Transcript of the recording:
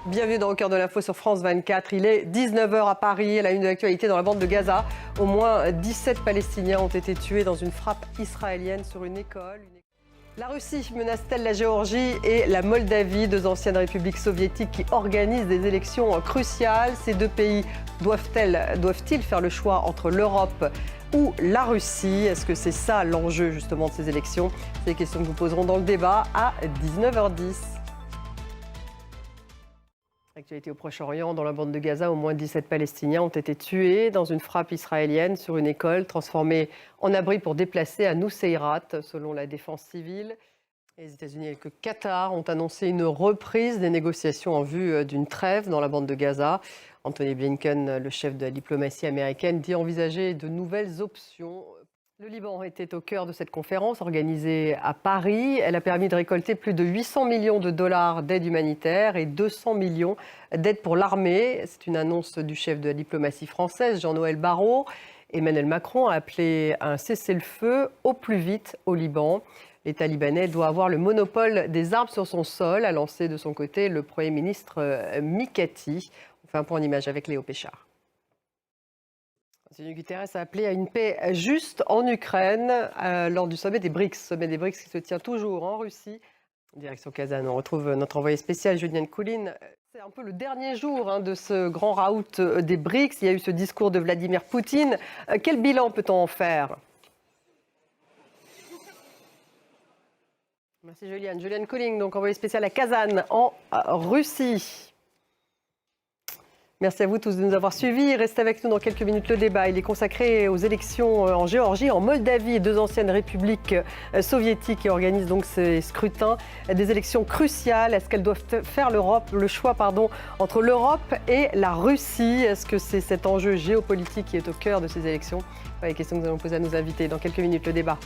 Bienvenue dans Au cœur de l'info sur France 24. Il est 19h à Paris. À la une de l'actualité dans la bande de Gaza, au moins 17 Palestiniens ont été tués dans une frappe israélienne sur une école. La Russie menace-t-elle la Géorgie et la Moldavie, deux anciennes républiques soviétiques qui organisent des élections cruciales? Ces deux pays doivent-ils faire le choix entre l'Europe ou la Russie? Est-ce que c'est ça l'enjeu justement de ces élections? C'est des questions que nous poserons dans le débat à 19h10. Actualité au Proche-Orient, dans la bande de Gaza, au moins 17 Palestiniens ont été tués dans une frappe israélienne sur une école transformée en abri pour déplacés à Nuseirat, selon la défense civile. Les États-Unis et le Qatar ont annoncé une reprise des négociations en vue d'une trêve dans la bande de Gaza. Anthony Blinken, le chef de la diplomatie américaine, dit envisager de nouvelles options. Le Liban était au cœur de cette conférence organisée à Paris. Elle a permis de récolter plus de 800 millions de dollars d'aide humanitaire et 200 millions d'aide pour l'armée. C'est une annonce du chef de la diplomatie française, Jean-Noël Barrot. Emmanuel Macron a appelé à un cessez-le-feu au plus vite au Liban. L'État libanais doit avoir le monopole des armes sur son sol, a lancé de son côté le Premier ministre Mikati. On fait un point en image avec Léo Péchard. Antonio Guterres a appelé à une paix juste en Ukraine lors du sommet des BRICS qui se tient toujours en Russie. Direction Kazan, on retrouve notre envoyé spécial Julian Coulin. C'est un peu le dernier jour de ce grand raout des BRICS. Il y a eu ce discours de Vladimir Poutine. Quel bilan peut-on en faire? Merci Julian. Julian Coulin, donc envoyé spécial à Kazan en Russie. Merci à vous tous de nous avoir suivis. Restez avec nous dans quelques minutes. Le débat, il est consacré aux élections en Géorgie, en Moldavie, deux anciennes républiques soviétiques qui organisent donc ces scrutins. Des élections cruciales. Est-ce qu'elles doivent faire le choix entre l'Europe et la Russie? Est-ce que c'est cet enjeu géopolitique qui est au cœur de ces élections? Les questions que nous allons poser à nos invités dans quelques minutes. Le débat.